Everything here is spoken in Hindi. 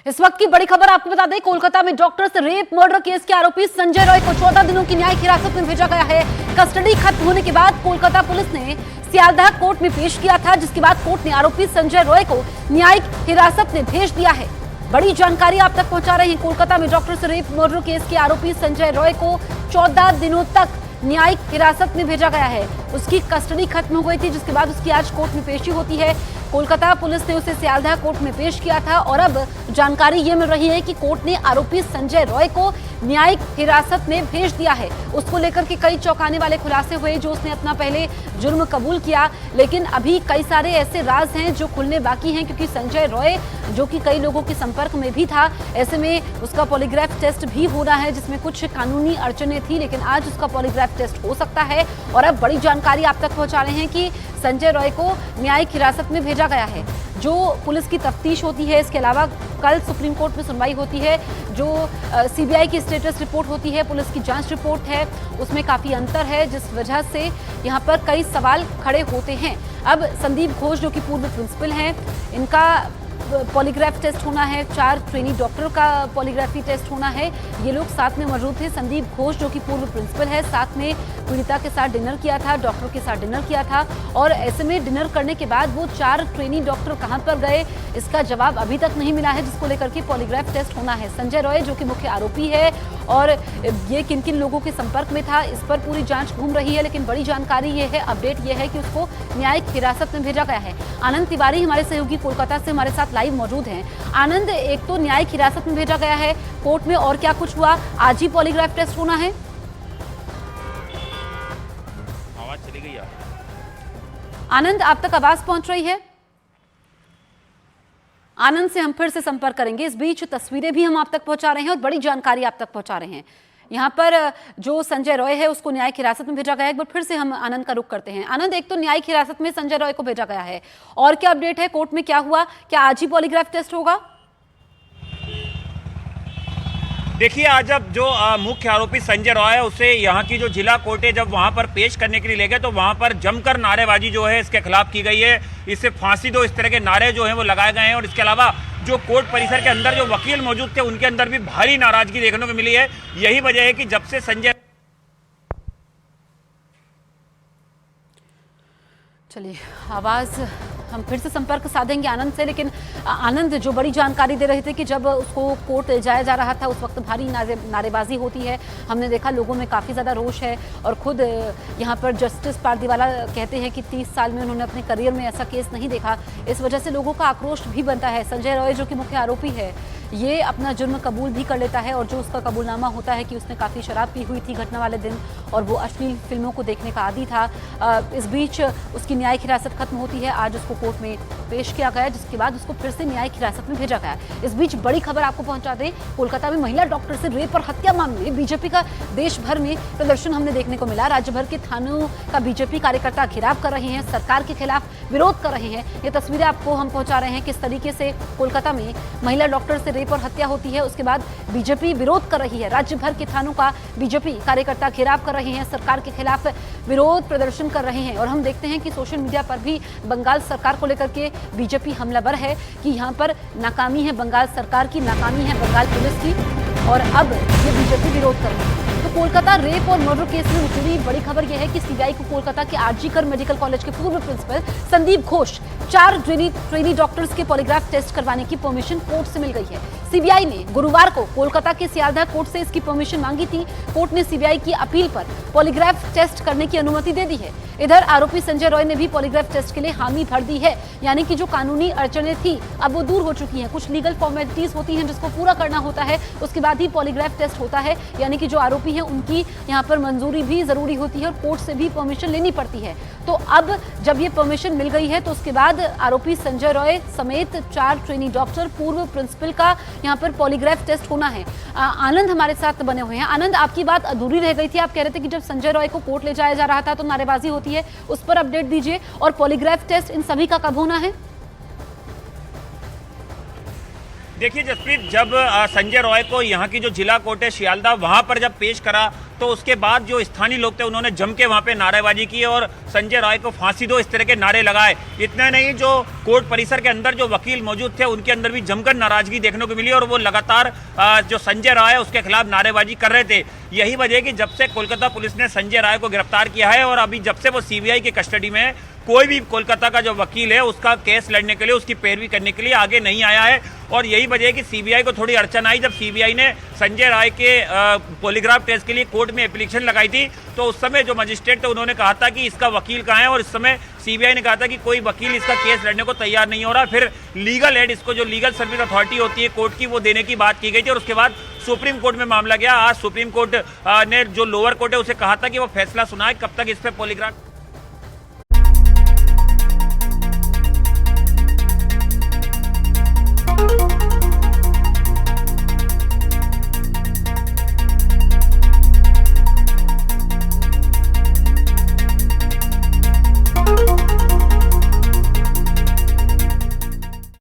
इस वक्त की बड़ी खबर आपको बता दें, कोलकाता में डॉक्टर से रेप मर्डर केस के आरोपी संजय रॉय को 14 दिनों की न्यायिक हिरासत में भेजा गया है। कस्टडी खत्म होने के बाद कोलकाता पुलिस ने सियालदह कोर्ट में पेश किया था, जिसके बाद कोर्ट ने आरोपी संजय रॉय को न्यायिक हिरासत में भेज दिया है। बड़ी जानकारी आप तक पहुंचा रहे हैं। कोलकाता में डॉक्टर से रेप मर्डर केस के आरोपी संजय रॉय को 14 दिनों तक न्यायिक हिरासत में भेजा गया है। उसकी कस्टडी खत्म हो गई थी, जिसके बाद उसकी आज कोर्ट में पेशी होती है। कोलकाता पुलिस ने उसे सियालदह कोर्ट में पेश किया था और अब जानकारी ये मिल रही है कि कोर्ट ने आरोपी संजय रॉय को न्यायिक हिरासत में भेज दिया है। उसको लेकर के कई चौंकाने वाले खुलासे हुए, जो उसने अपना पहले जुर्म कबूल किया, लेकिन अभी कई सारे ऐसे राज हैं जो खुलने बाकी हैं, क्योंकि संजय रॉय जो कि कई लोगों के संपर्क में भी था, ऐसे में उसका पॉलीग्राफ टेस्ट भी हो रहा है, जिसमें कुछ कानूनी अड़चनें थी, लेकिन आज उसका पॉलीग्राफ टेस्ट हो सकता है। और अब बड़ी जानकारी आप तक पहुंचा रहे हैं कि संजय रॉय को न्यायिक हिरासत में भेजा गया है। जो पुलिस की तफ्तीश होती है, इसके अलावा कल सुप्रीम कोर्ट में सुनवाई होती है, जो सीबीआई की स्टेटस रिपोर्ट होती है, पुलिस की जांच रिपोर्ट है, उसमें काफी अंतर है, जिस वजह से यहाँ पर कई सवाल खड़े होते हैं। अब संदीप घोष जो कि पूर्व प्रिंसिपल हैं, इनका पॉलीग्राफ टेस्ट होना है, 4 ट्रेनी डॉक्टर का पॉलीग्राफी टेस्ट होना है। ये लोग साथ में मौजूद थे। संदीप घोष जो कि पूर्व प्रिंसिपल है, साथ में पीड़िता के साथ डिनर किया था, डॉक्टर के साथ डिनर किया था, और ऐसे में डिनर करने के बाद वो 4 ट्रेनी डॉक्टर कहां पर गए, इसका जवाब अभी तक नहीं मिला है, जिसको लेकर के पॉलीग्राफ टेस्ट होना है। संजय रॉय जो कि मुख्य आरोपी है और ये किन किन लोगों के संपर्क में था, इस पर पूरी जांच घूम रही है, लेकिन बड़ी जानकारी ये है, अपडेट ये है कि उसको न्यायिक हिरासत में भेजा गया है। आनंद तिवारी हमारे सहयोगी कोलकाता से हमारे साथ लाइव मौजूद हैं। आनंद, एक तो न्यायिक हिरासत में भेजा गया है कोर्ट में, और क्या कुछ हुआ? आज ही पॉलीग्राफ टेस्ट होना है। आवाज चली गई यार। आनंद, आप तक आवाज पहुंच रही है? आनंद से हम फिर से संपर्क करेंगे। इस बीच तस्वीरें भी हम आप तक पहुंचा रहे हैं और बड़ी जानकारी आप तक पहुंचा रहे हैं। यहाँ पर जो संजय रॉय है उसको न्यायिक हिरासत में भेजा गया है। एक बार फिर से हम आनंद का रुख करते हैं। आनंद, एक तो न्यायिक हिरासत में संजय रॉय को भेजा गया है, और क्या अपडेट है? कोर्ट में क्या हुआ? क्या आज ही पॉलीग्राफ टेस्ट होगा? देखिए, आज जब जो मुख्य आरोपी संजय रॉय है उसे यहाँ की जो जिला कोर्ट है जब वहाँ पर पेश करने के लिए ले गए, तो वहाँ पर जमकर नारेबाजी जो है इसके खिलाफ की गई है। इससे फांसी दो, इस तरह के नारे जो हैं वो लगाए गए हैं। और इसके अलावा जो कोर्ट परिसर के अंदर जो वकील मौजूद थे, उनके अंदर भी भारी नाराजगी देखने को मिली है। यही वजह है कि जब से संजय, चलिए, आवाज हम फिर से संपर्क साधेंगे आनंद से, लेकिन आनंद जो बड़ी जानकारी दे रहे थे कि जब उसको कोर्ट ले जाया जा रहा था उस वक्त भारी नारेबाजी होती है। हमने देखा लोगों में काफ़ी ज़्यादा रोष है, और खुद यहाँ पर जस्टिस पारदीवाला कहते हैं कि 30 साल में उन्होंने अपने करियर में ऐसा केस नहीं देखा। इस वजह से लोगों का आक्रोश भी बनता है। संजय रॉय जो कि मुख्य आरोपी है, ये अपना जुर्म कबूल भी कर लेता है, और जो उसका कबूलनामा होता है कि उसने काफ़ी शराब पी हुई थी घटना वाले दिन, और वो अश्लील फिल्मों को देखने का आदी था। इस बीच उसकी न्यायिक हिरासत खत्म होती है। आज उसको कोर्ट में पेश किया गया, जिसके बाद उसको फिर से न्यायिक हिरासत में भेजा गया। इस बीच बड़ी खबर आपको पहुंचा दें, कोलकाता में महिला डॉक्टर से रेप और हत्या मामले में बीजेपी का देश भर में प्रदर्शन हमने देखने को मिला। राज्य भर के थानों का बीजेपी कार्यकर्ता घेराव कर रहे हैं, सरकार के खिलाफ विरोध कर रहे हैं। ये तस्वीरें आपको हम पहुंचा रहे हैं किस तरीके से कोलकाता में महिला डॉक्टर से रेप और हत्या होती है, उसके बाद बीजेपी विरोध कर रही है। राज्य भर के थानों का बीजेपी कार्यकर्ता घेराव कर रहे हैं, सरकार के खिलाफ विरोध प्रदर्शन कर रहे हैं। और हम देखते हैं कि सोशल मीडिया पर भी बंगाल सरकार को लेकर के बीजेपी हमलावर है कि यहाँ पर नाकामी है बंगाल सरकार की, नाकामी है बंगाल पुलिस की, और अब ये बीजेपी विरोध कर रही है। तो कोलकाता रेप और मर्डर केस में जुड़ी बड़ी खबर यह है कि सीबीआई को कोलकाता के आरजी मेडिकल कॉलेज के पूर्व principal Sandeep Ghosh 4 trainee doctors के पॉलीग्राफ टेस्ट करवाने की परमिशन कोर्ट से मिल गई है। सीबीआई ने गुरुवार को कोलकाता के सियालदह कोर्ट से इसकी परमिशन मांगी थी। कोर्ट ने सीबीआई की अपील पर पॉलीग्राफ टेस्ट करने की अनुमति दे दी है। इधर आरोपी संजय रॉय ने भी पॉलीग्राफ टेस्ट के लिए हामी भर दी है, यानी कि जो कानूनी अड़चनें थी अब वो दूर हो चुकी हैं। कुछ लीगल फॉर्मेलिटीज होती हैं जिसको पूरा करना होता है, उसके बाद ही पॉलीग्राफ टेस्ट होता है, यानी कि जो आरोपी हैं उनकी यहाँ पर मंजूरी भी जरूरी होती है और कोर्ट से भी परमिशन लेनी पड़ती है। तो अब जब ये परमिशन मिल गई है तो उसके बाद आरोपी संजय रॉय समेत 4 ट्रेनी डॉक्टर पूर्व प्रिंसिपल का यहाँ पर पॉलीग्राफ टेस्ट होना है। आनंद हमारे साथ बने हुए हैं। आनंद, आपकी बात अधूरी रह गई थी, आप कह रहे थे कि जब संजय रॉय को कोर्ट ले जाया जा रहा था तो नारेबाजी होती है, उस पर अपडेट दीजिए, और पॉलीग्राफ टेस्ट इन सभी का कब होना है? देखिए जसप्रीत, जब संजय रॉय को यहाँ की जो जिला कोर्ट है शियालदा वहां पर जब पेश करा तो उसके बाद जो स्थानीय लोग थे उन्होंने जम के वहां पे नारेबाजी की और संजय रॉय को फांसी दो इस तरह के नारे लगाए। इतना नहीं, जो कोर्ट परिसर के अंदर जो वकील मौजूद थे उनके अंदर भी जमकर नाराजगी देखने को मिली और वो लगातार जो संजय रॉय है उसके खिलाफ नारेबाजी कर रहे थे। यही वजह है कि जब से कोलकाता पुलिस ने संजय रॉय को गिरफ्तार किया है और अभी जब से वो सीबीआई की कस्टडी में है, कोई भी कोलकाता का जो वकील है उसका केस लड़ने के लिए, उसकी पैरवी करने के लिए आगे नहीं आया है। और यही वजह है कि सीबीआई को थोड़ी अड़चन आई जब सीबीआई ने संजय रॉय के पॉलीग्राफ टेस्ट के लिए कोर्ट में एप्लीकेशन लगाई थी। तो उस समय जो मजिस्ट्रेट थे उन्होंने कहा था कि इसका वकील कहाँ है, और इस समय सीबीआई ने कहा था कि कोई वकील इसका केस लड़ने को तैयार नहीं हो रहा। फिर लीगल एड, इसको जो लीगल सर्विस अथॉरिटी होती है कोर्ट की, वो देने की बात की गई थी और उसके बाद सुप्रीम कोर्ट में मामला गया। आज सुप्रीम कोर्ट ने जो लोअर कोर्ट है उसे कहा था कि वो फैसला सुनाए कब तक इस पर पॉलीग्राफ